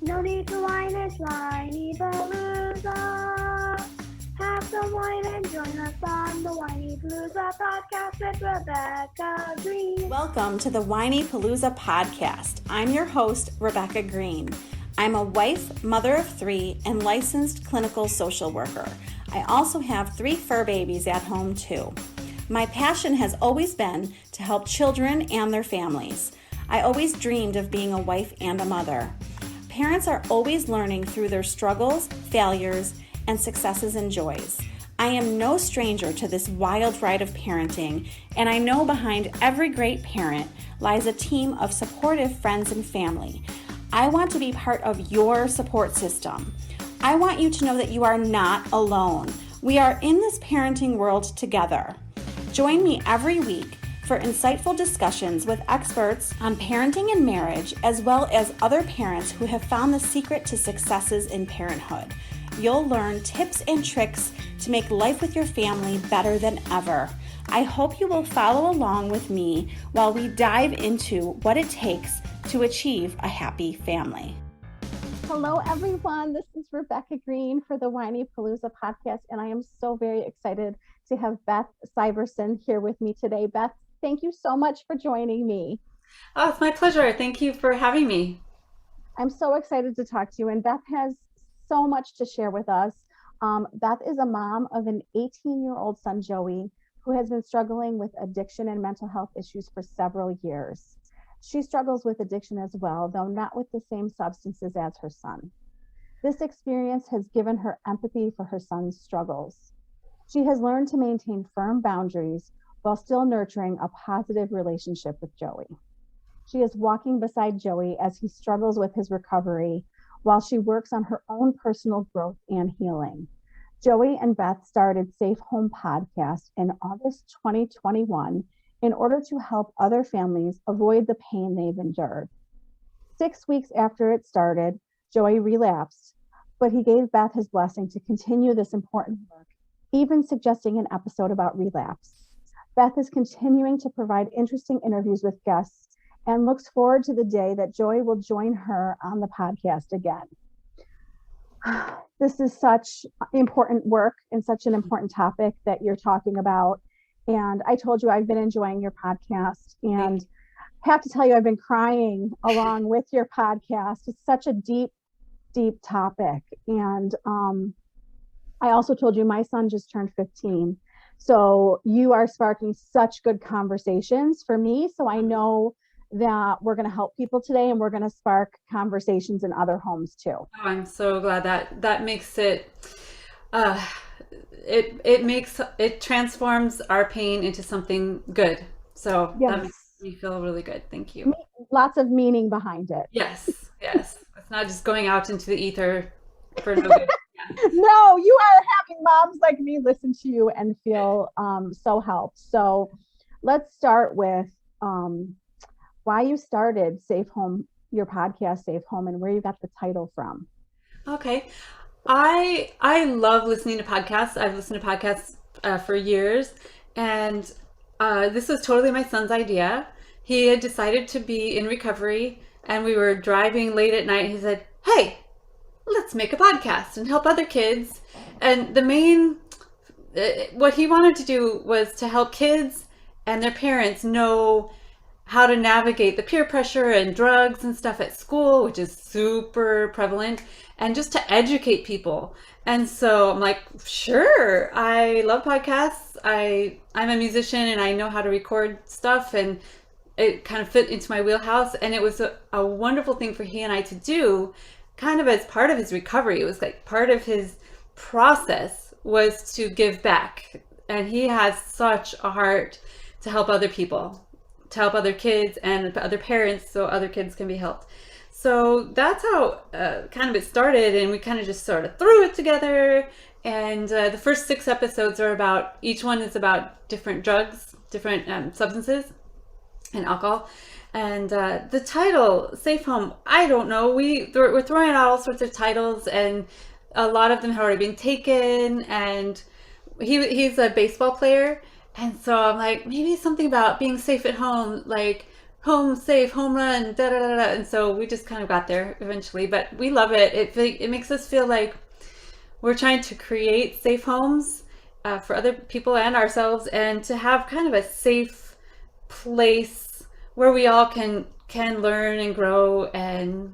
No need to whine, it's Whinypaluza. Have some wine and join us on the Whinypaluza podcast with Rebecca Greene. Welcome to the Whinypaluza podcast. I'm your host, Rebecca Greene. I'm a wife, mother of three, and licensed clinical social worker. I also have 3 fur babies at home too. My passion has always been to help children and their families. I always dreamed of being a wife and a mother. Parents are always learning through their struggles, failures, and successes and joys. I am no stranger to this wild ride of parenting, and I know behind every great parent lies a team of supportive friends and family. I want to be part of your support system. I want you to know that you are not alone. We are in this parenting world together. Join me every week for insightful discussions with experts on parenting and marriage, as well as other parents who have found the secret to successes in parenthood. You'll learn tips and tricks to make life with your family better than ever. I hope you will follow along with me while we dive into what it takes to achieve a happy family. Hello, everyone. This is Rebecca Greene for the Whinypaluza podcast, and I am so very excited to have Beth Syverson here with me today. Beth, thank you so much for joining me. Oh, it's my pleasure. Thank you for having me. I'm so excited to talk to you, and Beth has so much to share with us. Beth is a mom of an 18-year-old son, Joey, who has been struggling with addiction and mental health issues for several years. She struggles with addiction as well, though not with the same substances as her son. This experience has given her empathy for her son's struggles. She has learned to maintain firm boundaries while still nurturing a positive relationship with Joey. She is walking beside Joey as he struggles with his recovery while she works on her own personal growth and healing. Joey and Beth started Safe Home Podcast in August 2021 in order to help other families avoid the pain they've endured. 6 weeks after it started, Joey relapsed, but he gave Beth his blessing to continue this important work, even suggesting an episode about relapse. Beth is continuing to provide interesting interviews with guests and looks forward to the day that Joey will join her on the podcast again. This is such important work and such an important topic that you're talking about. And I told you I've been enjoying your podcast, and have to tell you I've been crying along with your podcast. It's such a deep, deep topic. And I also told you my son just turned 15. So you are sparking such good conversations for me. So I know that we're going to help people today, and we're going to spark conversations in other homes too. Oh, I'm so glad that makes it, it transforms our pain into something good. So Yes. That makes me feel really good. Thank you. Lots of meaning behind it. Yes. It's not just going out into the ether for no good. Yeah. No, you are having moms like me listen to you and feel so helped. So let's start with why you started Safe Home, your podcast Safe Home, and where you got the title from. Okay. I love listening to podcasts. I've listened to podcasts for years, and this was totally my son's idea. He had decided to be in recovery, and we were driving late at night. He said, "Hey, let's make a podcast and help other kids." And what he wanted to do was to help kids and their parents know how to navigate the peer pressure and drugs and stuff at school, which is super prevalent, and just to educate people. And so I'm like, sure, I love podcasts. I'm a musician and I know how to record stuff, and it kind of fit into my wheelhouse. And it was a wonderful thing for he and I to do, kind of as part of his recovery. It was like part of his process was to give back. And he has such a heart to help other people, to help other kids and other parents so other kids can be helped. So that's how kind of it started, and we kind of just sort of threw it together. And the first 6 episodes are about, each one is about different drugs, different substances and alcohol. And the title, Safe Home, I don't know. We're throwing out all sorts of titles, and a lot of them have already been taken. And he's a baseball player. And so I'm like, maybe something about being safe at home, like home safe, home run, da da da da. And so we just kind of got there eventually, but we love it. It makes us feel like we're trying to create safe homes for other people and ourselves, and to have kind of a safe place where we all can learn and grow and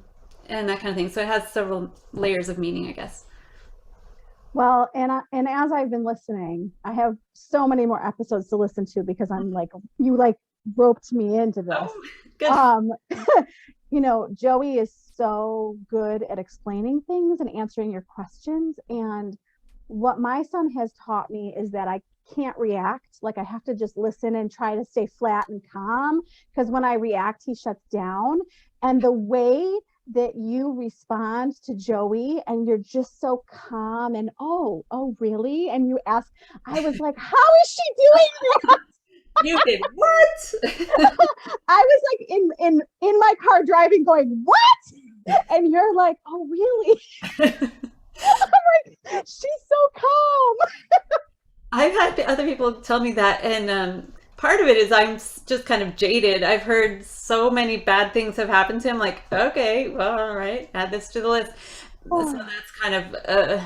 that kind of thing. So it has several layers of meaning, I guess. Well, and as I've been listening, I have so many more episodes to listen to because I'm like, you like roped me into this. Oh, good. You know, Joey is so good at explaining things and answering your questions. And what my son has taught me is that I can't react. Like, I have to just listen and try to stay flat and calm, because when I react, he shuts down. And the way that you respond to Joey, and you're just so calm and oh really, and you ask, I was like, how is she doing that? You did what? I was like in my car driving going, what? And you're like, oh really? I'm like, she's so calm. I've had other people tell me that, and part of it is I'm just kind of jaded. I've heard so many bad things have happened to him. Like, okay, well, all right, add this to the list. So that's kind of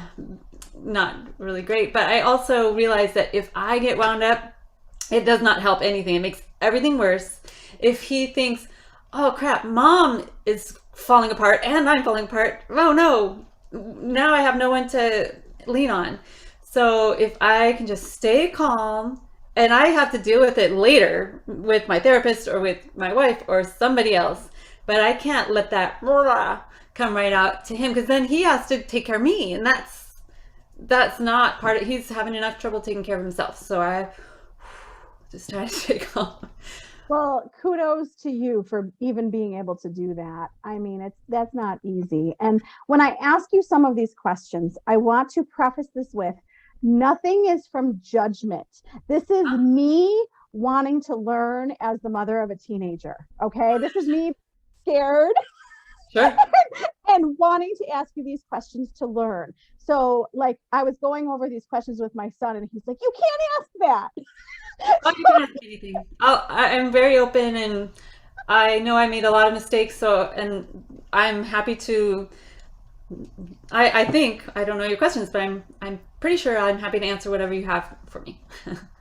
not really great. But I also realize that if I get wound up, it does not help anything. It makes everything worse. If he thinks, oh crap, mom is falling apart and I'm falling apart, oh no, now I have no one to lean on. So if I can just stay calm, and I have to deal with it later with my therapist or with my wife or somebody else, but I can't let that come right out to him, because then he has to take care of me, and that's not part of, he's having enough trouble taking care of himself. So I just try to stay calm. Well, kudos to you for even being able to do that. I mean, that's not easy. And when I ask you some of these questions, I want to preface this with, nothing is from judgment. This is me wanting to learn as the mother of a teenager. Okay. This is me scared. Sure. And wanting to ask you these questions to learn. So like, I was going over these questions with my son, and he's like, you can't ask that. Oh, you can ask me anything. I'm very open, and I know I made a lot of mistakes. So, and I'm happy to, I think, I don't know your questions, but I'm pretty sure I'm happy to answer whatever you have for me.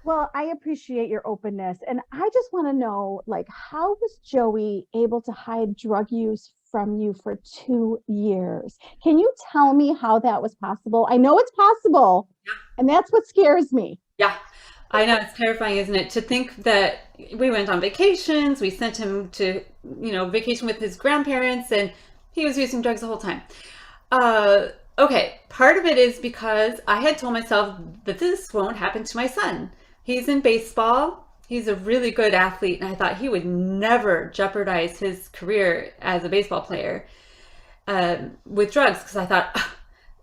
Well, I appreciate your openness. And I just want to know, like, how was Joey able to hide drug use from you for 2 years? Can you tell me how that was possible? I know it's possible. Yeah. And that's what scares me. Yeah, I know. It's terrifying, isn't it? To think that we went on vacations, we sent him to, vacation with his grandparents, and he was using drugs the whole time. Okay, part of it is because I had told myself that this won't happen to my son. He's in baseball. He's a really good athlete, and I thought he would never jeopardize his career as a baseball player with drugs, because I thought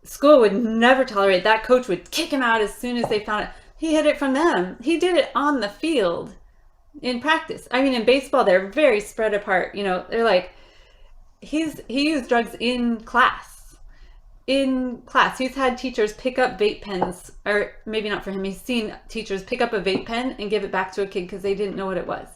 school would never tolerate that. Coach would kick him out as soon as they found it. He hid it from them. He did it on the field in practice. I mean, in baseball, they're very spread apart. They're like, he used drugs in class. He's had teachers pick up vape pens, or maybe not for him. He's seen teachers pick up a vape pen and give it back to a kid because they didn't know what it was.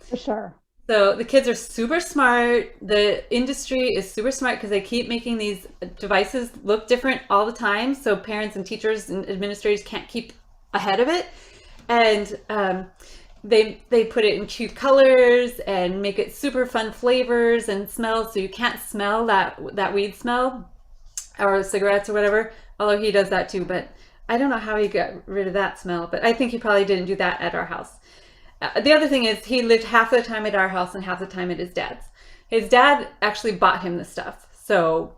For sure. So the kids are super smart. The industry is super smart because they keep making these devices look different all the time. So parents and teachers and administrators can't keep ahead of it. And they put it in cute colors and make it super fun flavors and smells, so you can't smell that weed smell or cigarettes or whatever, although he does that too. But I don't know how he got rid of that smell, but I think he probably didn't do that at our house. The other thing is, he lived half the time at our house and half the time at his dad's. His dad actually bought him the stuff, so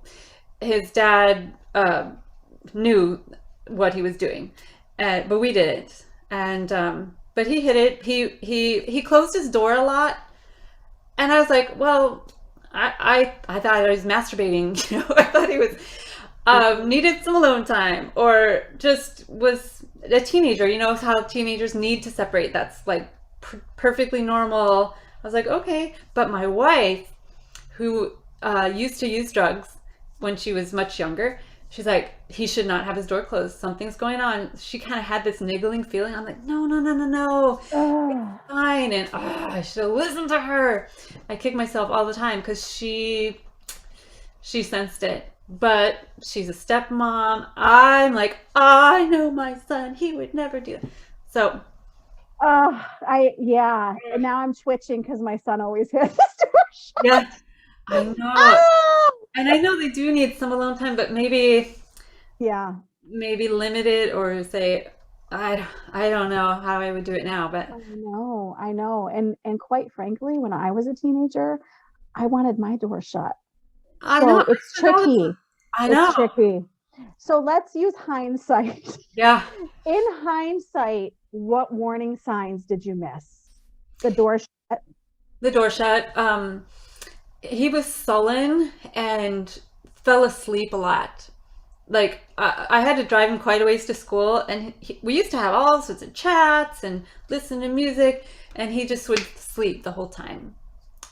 his dad knew what he was doing, but we didn't. And but he hid it. He closed his door a lot, and I was like, well, I thought I was masturbating. I thought he was needed some alone time, or just was a teenager. How teenagers need to separate. That's like perfectly normal. I was like, okay. But my wife, who used to use drugs when she was much younger, she's like, he should not have his door closed. Something's going on. She kind of had this niggling feeling. I'm like, no, no, no, no, no. Oh, Fine. And I should have listened to her. I kick myself all the time because she sensed it. But she's a stepmom. I'm like, I know my son. He would never do that. So, yeah. And now I'm twitching because my son always has this door shut. yeah, I know. Ah! And I know they do need some alone time, but maybe limit it or say, I don't know how I would do it now, but I know. And quite frankly, when I was a teenager, I wanted my door shut. I So know. it's tricky. I know. It's tricky. So let's use hindsight. Yeah. In hindsight, what warning signs did you miss? The door shut. The door shut. He was sullen and fell asleep a lot. Like I had to drive him quite a ways to school, and we used to have all sorts of chats and listen to music, and he just would sleep the whole time.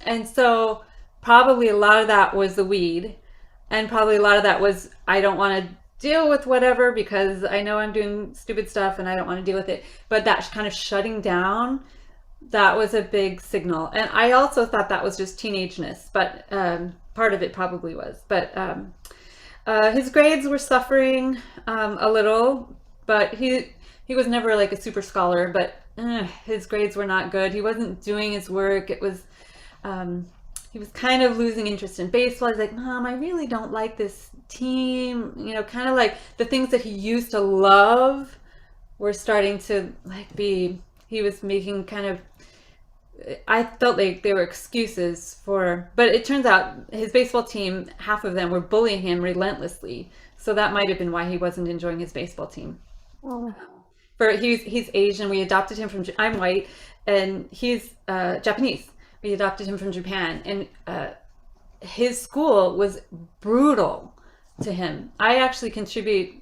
And so probably a lot of that was the weed, and probably a lot of that was I don't want to deal with whatever because I know I'm doing stupid stuff and I don't want to deal with it. But that kind of shutting down, that was a big signal. And I also thought that was just teenageness, but part of it probably was. But his grades were suffering a little, but he was never like a super scholar, but his grades were not good. He wasn't doing his work. It was he was kind of losing interest in baseball. He's like, Mom, I really don't like this team. You know, kind of like the things that he used to love were starting to like be, he was making kind of, I felt like they were excuses for, but it turns out his baseball team, half of them were bullying him relentlessly. So that might have been why he wasn't enjoying his baseball team. Oh. He's Asian. We adopted him from, I'm white, and he's Japanese. We adopted him from Japan, and his school was brutal to him. I actually contribute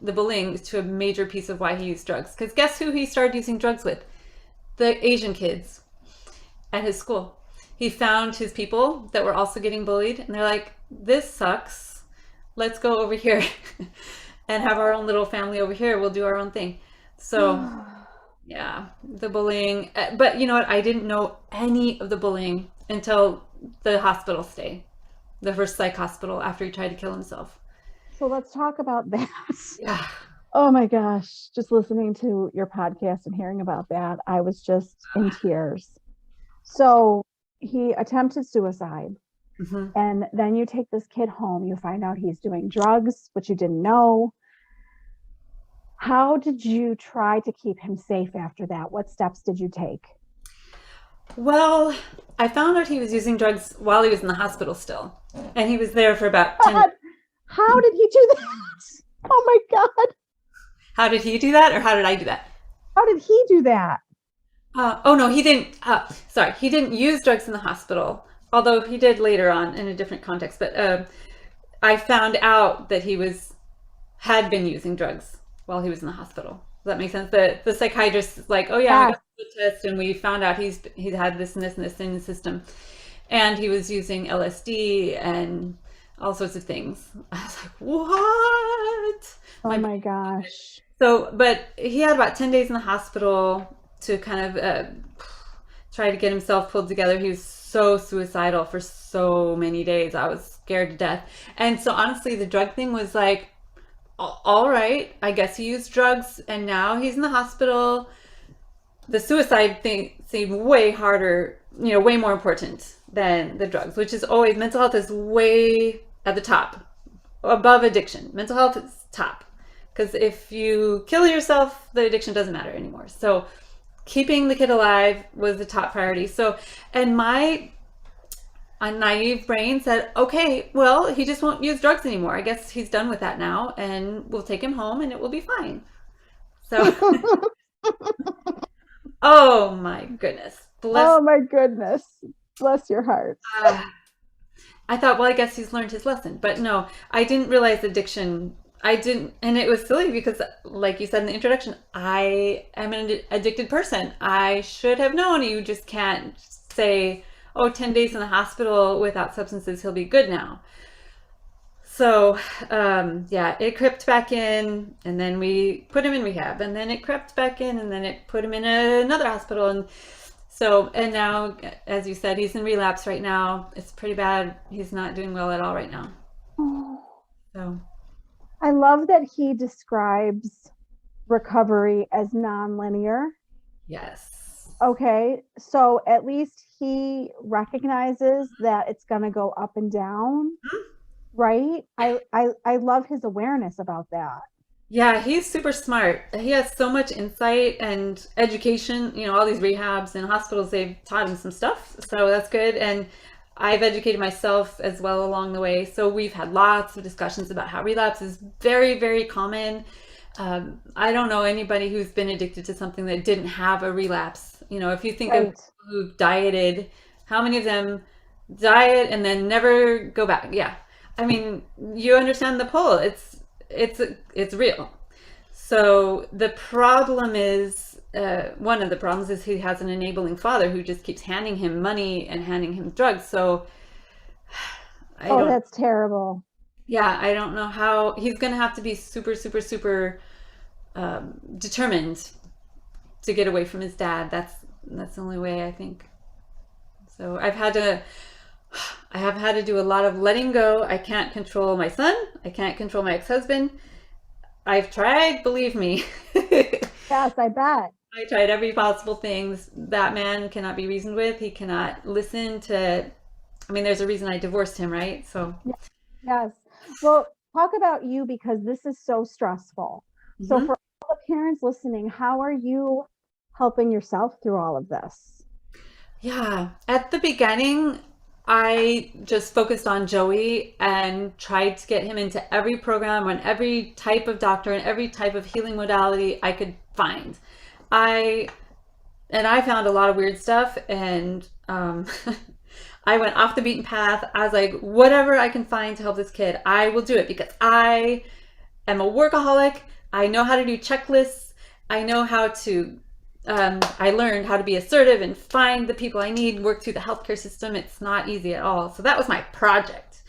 the bullying to a major piece of why he used drugs. Because guess who he started using drugs with? The Asian kids at his school. He found his people that were also getting bullied, and they're like, this sucks. Let's go over here and have our own little family over here. We'll do our own thing. So yeah, the bullying. But you know what? I didn't know any of the bullying until the hospital stay, the first psych hospital after he tried to kill himself. So let's talk about that. Yeah. Oh my gosh. Just listening to your podcast and hearing about that, I was just in tears. So he attempted suicide. Mm-hmm. And then you take this kid home. You find out he's doing drugs, which you didn't know. How did you try to keep him safe after that? What steps did you take? Well, I found out he was using drugs while he was in the hospital still. And he was there for about 10 God, how did he do that? Oh my God. How did he do that, or how did I do that? How did he do that? Oh no, he didn't. Sorry, he didn't use drugs in the hospital, although he did later on in a different context. But I found out that he had been using drugs while he was in the hospital. Does that make sense? The psychiatrist is like, oh yeah, we got the test, and we found out he's had this and this and this in the system, and he was using LSD and all sorts of things. I was like, what? Oh my gosh. So, but he had about 10 days in the hospital to kind of try to get himself pulled together. He was so suicidal for so many days. I was scared to death. And so honestly, the drug thing was like, all right, I guess he used drugs and now he's in the hospital. The suicide thing seemed way harder, way more important than the drugs, which is always, mental health is way at the top, above addiction. Mental health is top. Because if you kill yourself, the addiction doesn't matter anymore. So keeping the kid alive was the top priority. So, and my naive brain said, okay, well, he just won't use drugs anymore. I guess he's done with that now, and we'll take him home and it will be fine. So, oh my goodness. Oh my goodness. Bless your heart. I thought, well, I guess he's learned his lesson. But no, I didn't realize addiction. I didn't, and it was silly because, like you said in the introduction, I am an addicted person. I should have known. You just can't say, oh, 10 days in the hospital without substances, he'll be good now. So, yeah, it crept back in, and then we put him in rehab, and then it crept back in, and then it put him in another hospital. And so, and now, as you said, he's in relapse right now. It's pretty bad. He's not doing well at all right now. Oh, So, I love that he describes recovery as nonlinear. yes. Okay, so at least he recognizes that it's going to go up and down, right? I love his awareness about that. Yeah, he's super smart. He has so much insight and education. All these rehabs and hospitals, they've taught him some stuff. So that's good. And I've educated myself as well along the way. So we've had lots of discussions about how relapse is very, very common. I don't know anybody who's been addicted to something that didn't have a relapse. If you think of Right. people who've dieted, how many of them diet and then never go back? Yeah. I mean, you understand the pull. It's real. So the problem is, one of the problems is he has an enabling father who just keeps handing him money and handing him drugs. So Oh, that's terrible. yeah, I don't know how he's going to have to be super, super, super determined to get away from his dad. That's the only way, I think. So I have had to do a lot of letting go. I can't control my son. I can't control my ex-husband. I've tried, believe me. Yes, I bet. I tried every possible thing. That man cannot be reasoned with. He cannot listen to, I mean, there's a reason I divorced him, right? So, Yes. Well, talk about you because this is so stressful. So mhm. for all the parents listening, how are you helping yourself through all of this? Yeah. At the beginning, I just focused on Joey and tried to get him into every program and every type of doctor and every type of healing modality I could find. I I found a lot of weird stuff, and I went off the beaten path. I was like, whatever I can find to help this kid, I will do it because I am a workaholic. I know how to do checklists. I know how to, I learned how to be assertive and find the people I need, work through the healthcare system. It's not easy at all. So that was my project.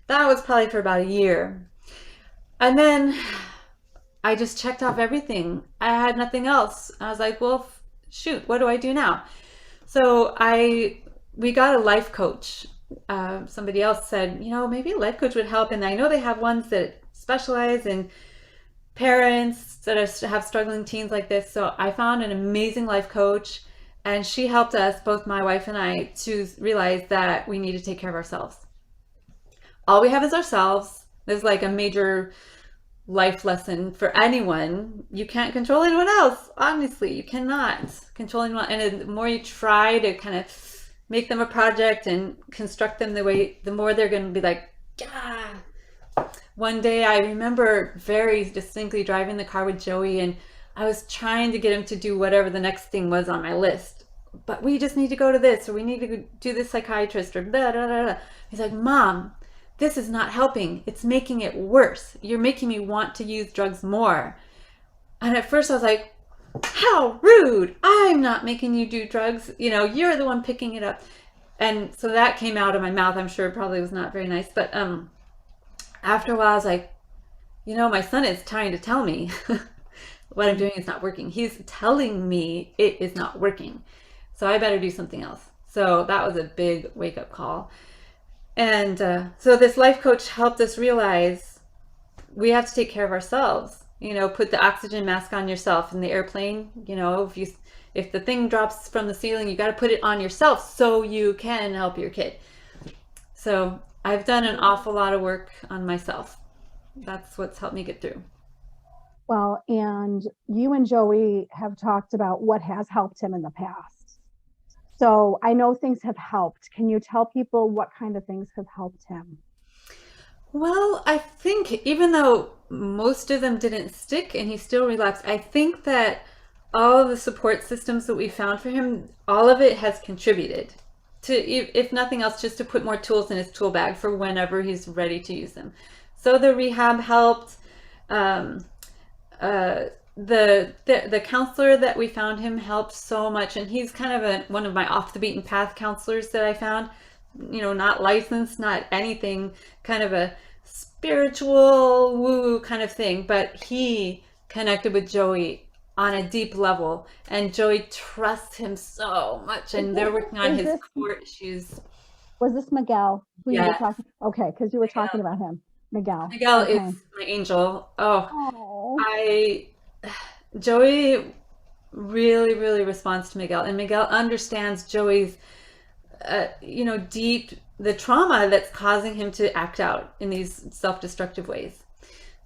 That was probably for about a year. And then I just checked off everything. I had nothing else. I was like, well, shoot, what do I do now? So we got a life coach. Somebody else said, maybe a life coach would help. And I know they have ones that specialize in parents that have struggling teens like this. So I found an amazing life coach, and she helped us, both my wife and I, to realize that we need to take care of ourselves. All we have is ourselves. There's like a major life lesson for anyone. You can't control anyone else. Honestly, you cannot control anyone. And the more you try to kind of make them a project and construct them the more they're going to be like, yeah. One day I remember very distinctly driving the car with Joey, and I was trying to get him to do whatever the next thing was on my list. But we just need to go to this, or we need to do this psychiatrist, or blah, blah, blah, blah. He's like, Mom, this is not helping. It's making it worse. You're making me want to use drugs more. And at first I was like, how rude. I'm not making you do drugs. You're the one picking it up. And so that came out of my mouth. I'm sure it probably was not very nice. But after a while, I was like, my son is trying to tell me what I'm doing is not working. He's telling me it is not working. So I better do something else. So that was a big wake-up call. And so this life coach helped us realize we have to take care of ourselves. Put the oxygen mask on yourself in the airplane. If the thing drops from the ceiling, you got to put it on yourself so you can help your kid. So I've done an awful lot of work on myself. That's what's helped me get through. Well, and you and Joey have talked about what has helped him in the past. So I know things have helped. Can you tell people what kind of things have helped him? Well, I think even though most of them didn't stick and he still relapsed, I think that all of the support systems that we found for him, all of it has contributed to, if nothing else, just to put more tools in his tool bag for whenever he's ready to use them. So the rehab helped. The counselor that we found him helped so much, and he's kind of one of my off the beaten path counselors that I found. Not licensed, not anything, kind of a spiritual woo kind of thing, but he connected with Joey on a deep level, and Joey trusts him so much, and they're working on his core issues. Was this Miguel who you were Yes. talking? Okay, because you were talking about him. Miguel. Miguel Okay. is my angel. Oh, Oh. Joey really, really responds to Miguel, and Miguel understands Joey's, the trauma that's causing him to act out in these self-destructive ways.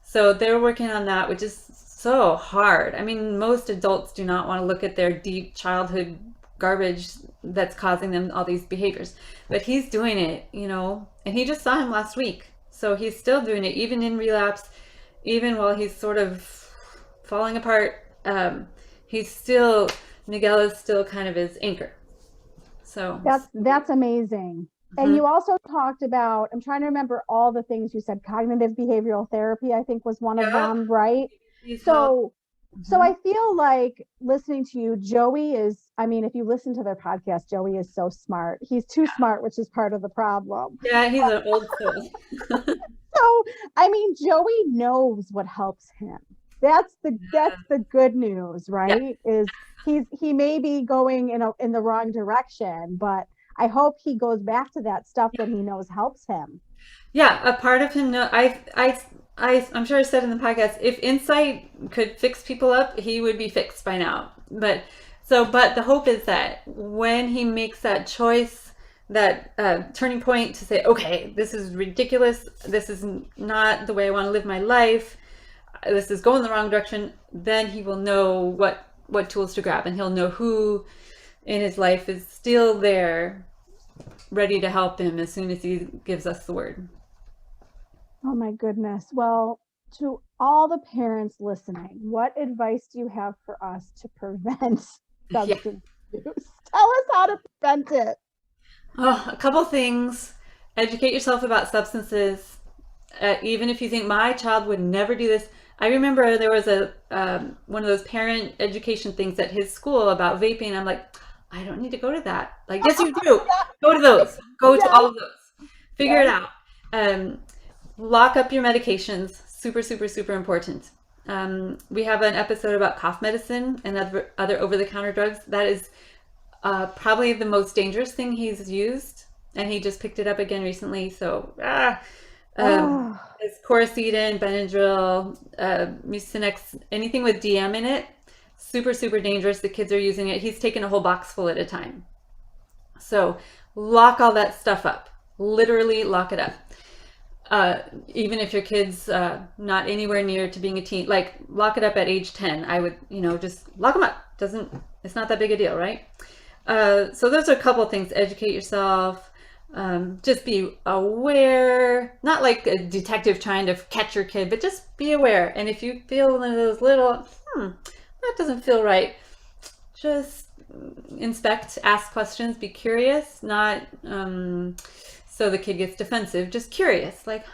So they're working on that, which is so hard. I mean, most adults do not want to look at their deep childhood garbage that's causing them all these behaviors, but he's doing it, and he just saw him last week. So he's still doing it, even in relapse, even while he's sort of falling apart. Miguel is still kind of his anchor. So that's amazing. And you also talked about, I'm trying to remember all the things you said. Cognitive behavioral therapy, I think, was one of them, right? So I feel like listening to you, Joey is, I mean, if you listen to their podcast, Joey is so smart. He's too smart, which is part of the problem. Yeah, he's an old soul. So, I mean, Joey knows what helps him. That's the good news, right? Yeah. Is he may be going in the wrong direction, but I hope he goes back to that stuff that he knows helps him. Yeah, a part of him. I'm sure I said in the podcast, if insight could fix people up, he would be fixed by now. But the hope is that when he makes that choice, that turning point to say, okay, this is ridiculous. This is not the way I want to live my life. This is going the wrong direction. Then he will know what tools to grab, and he'll know who in his life is still there, ready to help him as soon as he gives us the word. Oh my goodness. Well, to all the parents listening, what advice do you have for us to prevent substance use? Tell us how to prevent it. Oh, a couple things. Educate yourself about substances. Even if you think my child would never do this. I remember there was one of those parent education things at his school about vaping. I'm like, I don't need to go to that. Like, yes, you do. Go to those. Go to all of those. Figure it out. Lock up your medications. Super, super, super important. We have an episode about cough medicine and other over-the-counter drugs. That is probably the most dangerous thing he's used, and he just picked it up again recently. So, it's Coricidin, Benadryl, Mucinex, anything with DM in it. Super, super dangerous. The kids are using it. He's taking a whole box full at a time. So lock all that stuff up. Literally lock it up. Even if your kid's not anywhere near to being a teen, like lock it up at age 10. I would, just lock them up. It's not that big a deal, right? So those are a couple of things. Educate yourself. Just be aware, not like a detective trying to catch your kid, but just be aware. And if you feel one of those little, that doesn't feel right, just inspect, ask questions, be curious, not so the kid gets defensive, just curious, like,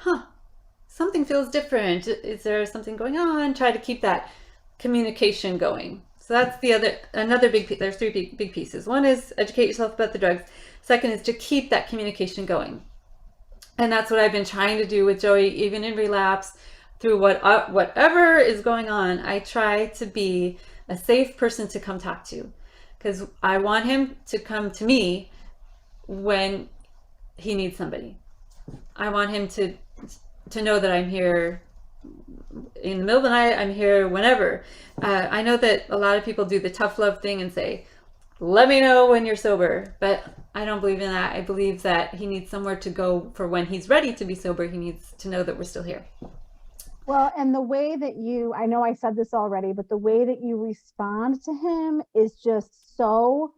something feels different. Is there something going on? Try to keep that communication going. So that's another big piece. There's three big pieces. One is educate yourself about the drugs. Second is to keep that communication going. And that's what I've been trying to do with Joey, even in relapse, through whatever is going on. I try to be a safe person to come talk to, because I want him to come to me when he needs somebody. I want him to know that I'm here in the middle of the night. I'm here whenever. I know that a lot of people do the tough love thing and say, let me know when you're sober, but I don't believe in that. I believe that he needs somewhere to go for when he's ready to be sober. He needs to know that we're still here. Well, and the way that I know I said this already, but the way that you respond to him is just so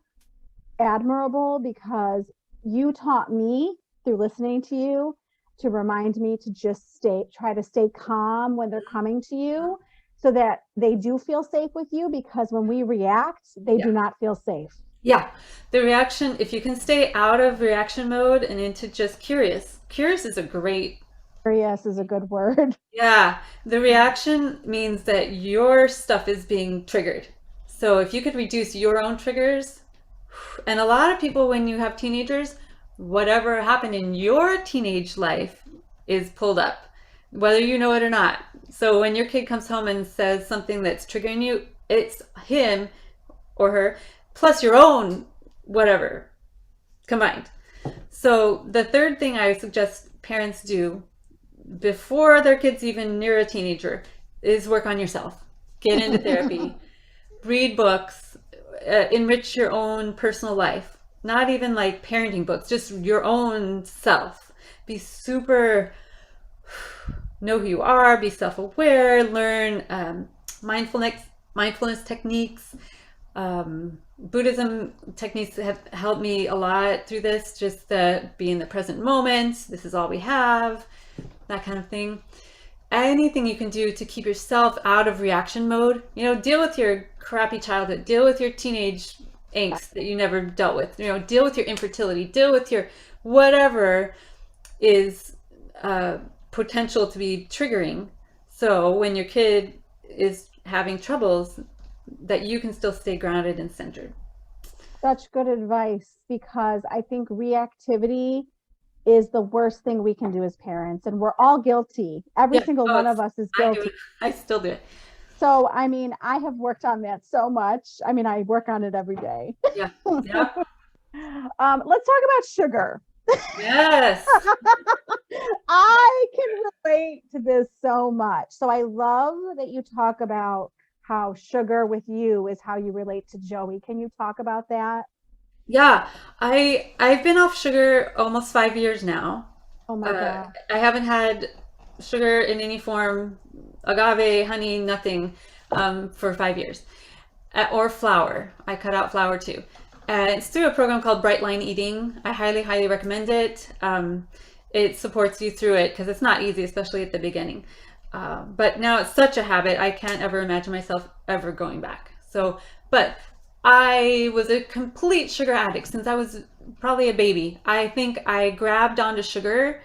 admirable, because you taught me through listening to you to remind me to just try to stay calm when they're coming to you, so that they do feel safe with you, because when we react, they do not feel safe. Yeah. The reaction, if you can stay out of reaction mode and into just curious is a great. Curious is a good word. Yeah. The reaction means that your stuff is being triggered. So if you could reduce your own triggers, and a lot of people, when you have teenagers, whatever happened in your teenage life is pulled up. whether you know it or not. So when your kid comes home and says something that's triggering you, it's him or her plus your own whatever combined. So the third thing I suggest parents do before their kid's even near a teenager is work on yourself. Get into therapy, read books, enrich your own personal life. Not even like parenting books, just your own self. Be super, know who you are, be self-aware, learn mindfulness techniques. Buddhism techniques have helped me a lot through this, just be in the present moment. This is all we have, that kind of thing. Anything you can do to keep yourself out of reaction mode. Deal with your crappy childhood, deal with your teenage angst that you never dealt with, deal with your infertility, deal with your whatever is potential to be triggering. So when your kid is having troubles, that you can still stay grounded and centered. Such good advice, because I think reactivity is the worst thing we can do as parents, and we're all guilty. Every single one of us is guilty. I still do it. So, I mean, I have worked on that so much. I mean, I work on it every day. Yeah. Yeah. Let's talk about sugar. Yes. I can relate to this so much. So I love that you talk about how sugar with you is how you relate to Joey. Can you talk about that? Yeah, I've been off sugar almost 5 years now. Oh my God. I haven't had sugar in any form, agave, honey, nothing, for 5 years. Or flour. I cut out flour too. It's through a program called Bright Line Eating. I highly, highly recommend it. It supports you through it because it's not easy, especially at the beginning. But now it's such a habit, I can't ever imagine myself ever going back. But I was a complete sugar addict since I was probably a baby. I think I grabbed onto sugar.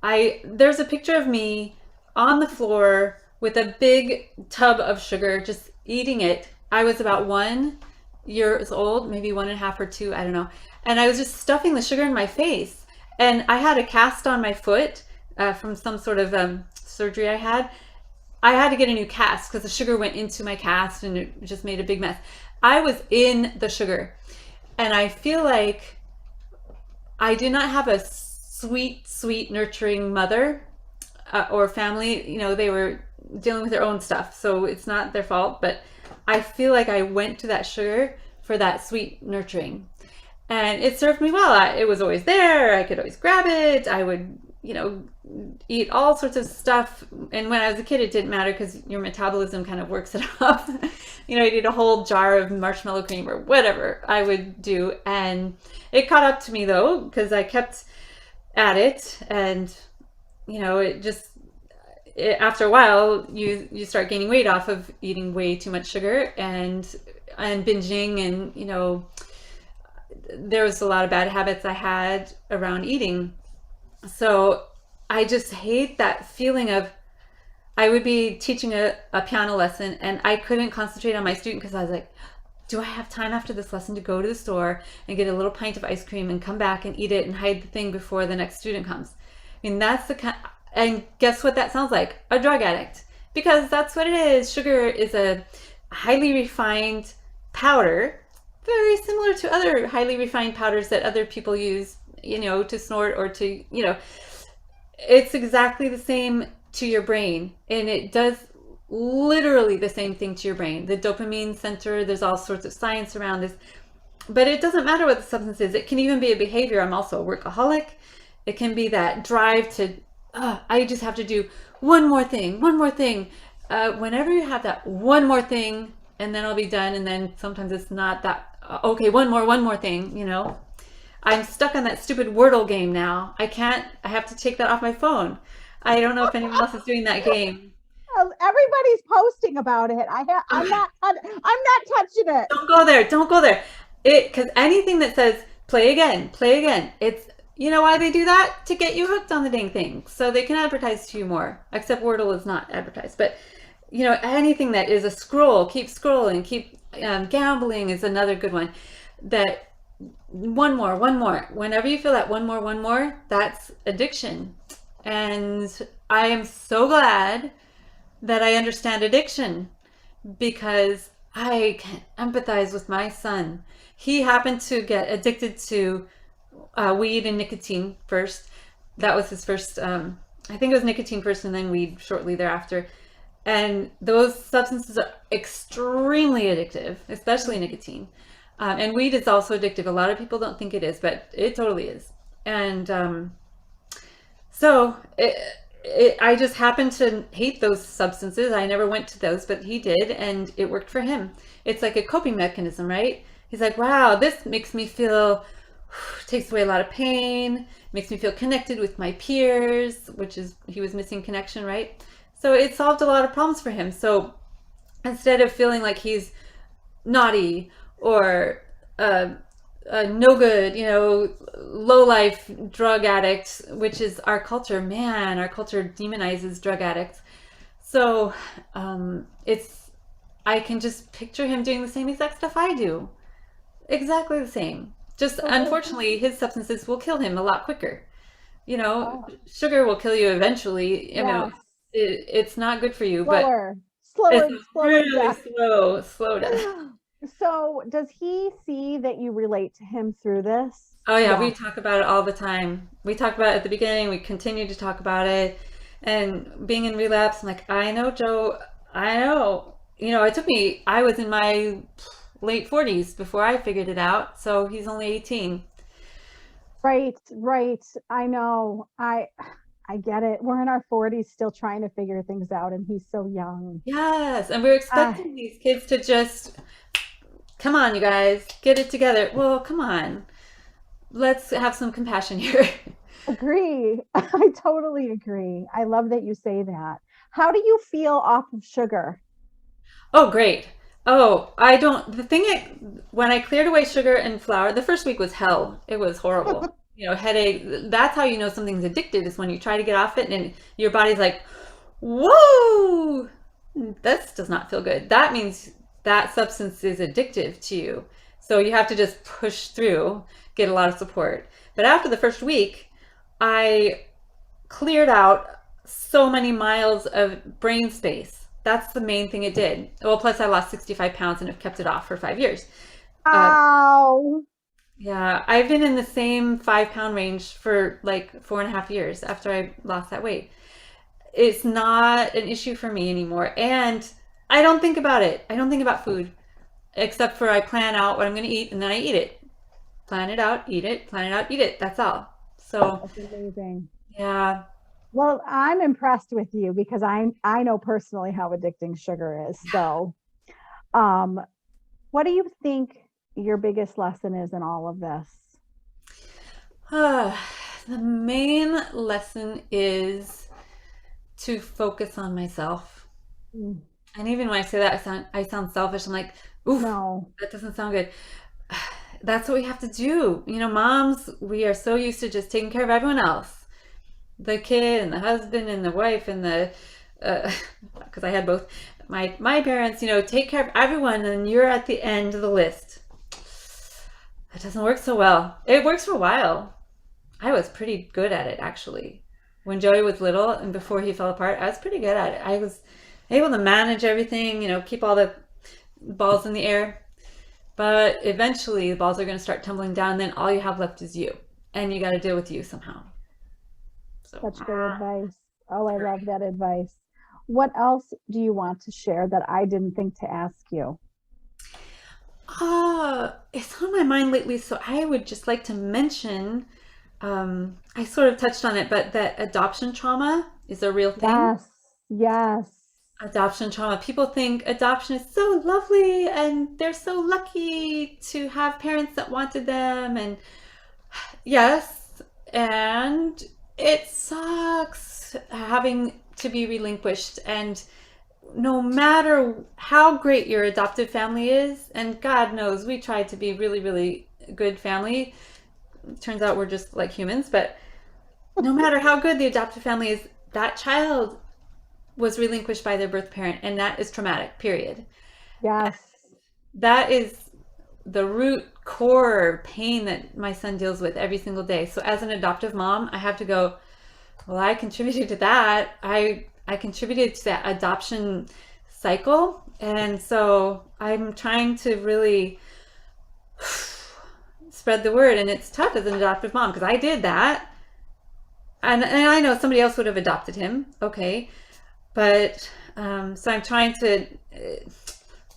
There's a picture of me on the floor with a big tub of sugar, just eating it. I was about 1 year old, maybe 1.5 or 2, I don't know. And I was just stuffing the sugar in my face. And I had a cast on my foot from some sort of surgery I had. I had to get a new cast because the sugar went into my cast and it just made a big mess. I was in the sugar, and I feel like I did not have a sweet, sweet, nurturing mother or family. They were dealing with their own stuff, so it's not their fault, but I feel like I went to that sugar for that sweet nurturing, and it served me well. It was always there. I could always grab it. I would, eat all sorts of stuff. And when I was a kid, it didn't matter because your metabolism kind of works it up. I'd eat a whole jar of marshmallow cream or whatever I would do. And it caught up to me though, because I kept at it. And, after a while, you start gaining weight off of eating way too much sugar and binging. And, there was a lot of bad habits I had around eating. So I just hate that feeling of, I would be teaching a piano lesson and I couldn't concentrate on my student because I was like, do I have time after this lesson to go to the store and get a little pint of ice cream and come back and eat it and hide the thing before the next student comes? I mean, that's the kind, and guess what that sounds like? A drug addict. Because that's what it is. Sugar is a highly refined powder, very similar to other highly refined powders that other people use, to snort or to, it's exactly the same to your brain, and it does literally the same thing to your brain. The dopamine center, there's all sorts of science around this, but it doesn't matter what the substance is. It can even be a behavior. I'm also a workaholic. It can be that drive to, I just have to do one more thing. Whenever you have that one more thing, and then I'll be done, and then sometimes it's not that, okay, one more thing, I'm stuck on that stupid Wordle game now. I have to take that off my phone. I don't know if anyone else is doing that game. Everybody's posting about it. I'm not touching it. Don't go there. Because anything that says play again, it's, why they do that? To get you hooked on the dang thing. So they can advertise to you more, except Wordle is not advertised. But, anything that is a scroll, keep scrolling, keep gambling is another good one. That one more. Whenever you feel that one more, that's addiction. And I am so glad that I understand addiction because I can empathize with my son. He happened to get addicted to weed and nicotine first. That was his first, I think it was nicotine first and then weed shortly thereafter. And those substances are extremely addictive, especially nicotine. And weed is also addictive. A lot of people don't think it is, but it totally is. And so I just happened to hate those substances. I never went to those, but he did, and it worked for him. It's like a coping mechanism, right? He's like, wow, this makes me feel, takes away a lot of pain, makes me feel connected with my peers, which is, he was missing connection, right? So it solved a lot of problems for him. So instead of feeling like he's naughty or no good, low life drug addict, which is our culture. Man, our culture demonizes drug addicts. So I can just picture him doing the same exact stuff I do. Exactly the same. Just unfortunately, his substances will kill him a lot quicker. Sugar will kill you eventually. Yes. It's not good for you, Slower, but slower, it's slower really death. slow death. So, does he see that you relate to him through this? Oh yeah, we Yes. talk about it all the time. We talk about it at the beginning, we continue to talk about it. And being in relapse, I'm like, I know, Joe, I know. I was in my late 40s before I figured it out. So he's only 18. Right, right. I know. I get it. We're in our 40s still trying to figure things out, and he's so young. Yes, and we're Ah, expecting these kids to just, come on, you guys, get it together. Well, come on. Let's have some compassion here. agree. I totally agree. I love that you say that. How do you feel off of sugar? Oh, great. Oh, I don't. When I cleared away sugar and flour, the first week was hell. It was horrible. Headache. That's how you know something's addictive is when you try to get off it and your body's like, whoa, this does not feel good. That means that substance is addictive to you. So you have to just push through, get a lot of support. But after the first week, I cleared out so many miles of brain space. That's the main thing it did. Well, plus I lost 65 pounds and have kept it off for 5 years. Uh, Ow. yeah, I've been in the same 5 pound range for like 4.5 years after I lost that weight. It's not an issue for me anymore. And I don't think about it. I don't think about food, except for I plan out what I'm going to eat and then I eat it. Plan it out, eat it, plan it out, eat it. That's all. So, That's amazing. yeah. Well, I'm impressed with you because I know personally how addicting sugar is. So, um, what do you think your biggest lesson is in all of this? The main lesson is to focus on myself. Mm, And even when I say that, I sound selfish. I'm like, oof, no. that doesn't sound good. That's what we have to do. Moms, we are so used to just taking care of everyone else. The kid and the husband and the wife and the, because I had both, my parents, take care of everyone and you're at the end of the list. That doesn't work so well. It works for a while. I was pretty good at it actually. When Joey was little and before he fell apart, I was pretty good at it. I was able to manage everything, keep all the balls in the air. But eventually the balls are going to start tumbling down, and then all you have left is you. And you got to deal with you somehow. So, Such good advice. Oh, I love that advice. What else do you want to share that I didn't think to ask you? it's on my mind lately, so I would just like to mention, I sort of touched on it, but that adoption trauma is a real thing. Yes, yes. Adoption trauma. People think adoption is so lovely and they're so lucky to have parents that wanted them. And yes, and it sucks having to be relinquished. And no matter how great your adoptive family is, and God knows we tried to be really, really good family. Turns out we're just like humans, but no matter how good the adoptive family is, that child was relinquished by their birth parent, and that is traumatic, period. Yes. That is the root core pain that my son deals with every single day. So as an adoptive mom, I have to go, Well, I contributed to that. I contributed to that adoption cycle. And so I'm trying to really spread the word. And it's tough as an adoptive mom because I did that. And I know somebody else would have adopted him. Okay. But so I'm trying to,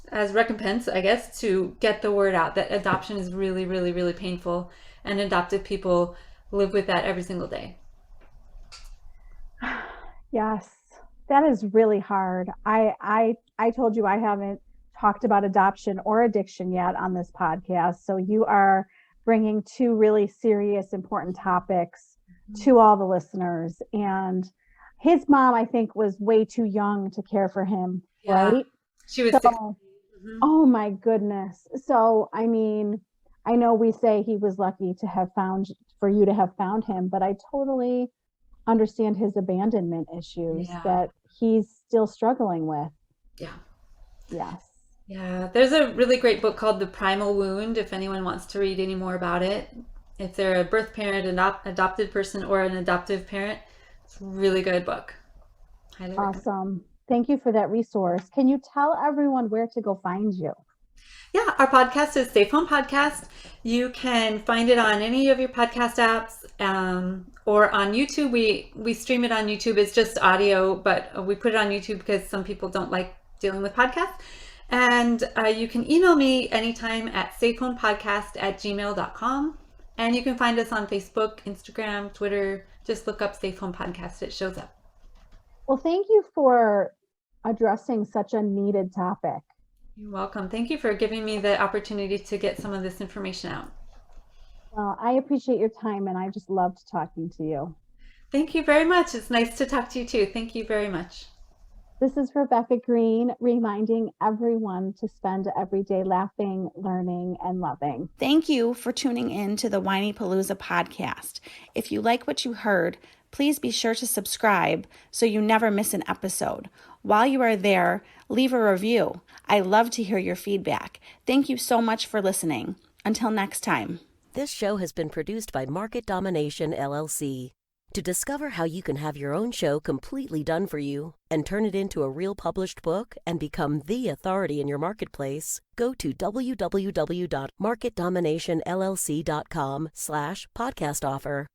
as recompense, I guess, to get the word out that adoption is really, really, really painful. And adoptive people live with that every single day. Yes, that is really hard. I told you I haven't talked about adoption or addiction yet on this podcast. So you are bringing two really serious, important topics to all the listeners. And his mom, I think, was way too young to care for him, right? She was So, 16. Mm-hmm. oh my goodness. So, I mean, I know we say he was lucky to have found, for you to have found him, but I totally understand his abandonment issues that he's still struggling with. Yeah. Yes. Yeah. There's a really great book called The Primal Wound, if anyone wants to read any more about it. If they're a birth parent, an adopted person, or an adoptive parent, it's a really good book. Highly recommend. Awesome. Thank you for that resource. Can you tell everyone where to go find you? Yeah, our podcast is Safe Home Podcast. You can find it on any of your podcast apps or on YouTube. We stream it on YouTube. It's just audio, but we put it on YouTube because some people don't like dealing with podcasts. And you can email me anytime at safehomepodcast@gmail.com. And you can find us on Facebook, Instagram, Twitter. Just look up Safe Home Podcast. It shows up. Well, thank you for addressing such a needed topic. You're welcome. Thank you for giving me the opportunity to get some of this information out. Well, I appreciate your time and I just loved talking to you. Thank you very much. It's nice to talk to you too. Thank you very much. This is Rebecca Greene reminding everyone to spend every day laughing, learning, and loving. Thank you for tuning in to the Whinypaluza podcast. If you like what you heard, please be sure to subscribe so you never miss an episode. While you are there, leave a review. I love to hear your feedback. Thank you so much for listening. Until next time. This show has been produced by Market Domination, LLC. To discover how you can have your own show completely done for you and turn it into a real published book and become the authority in your marketplace, go to www.marketdominationllc.com/podcast offer.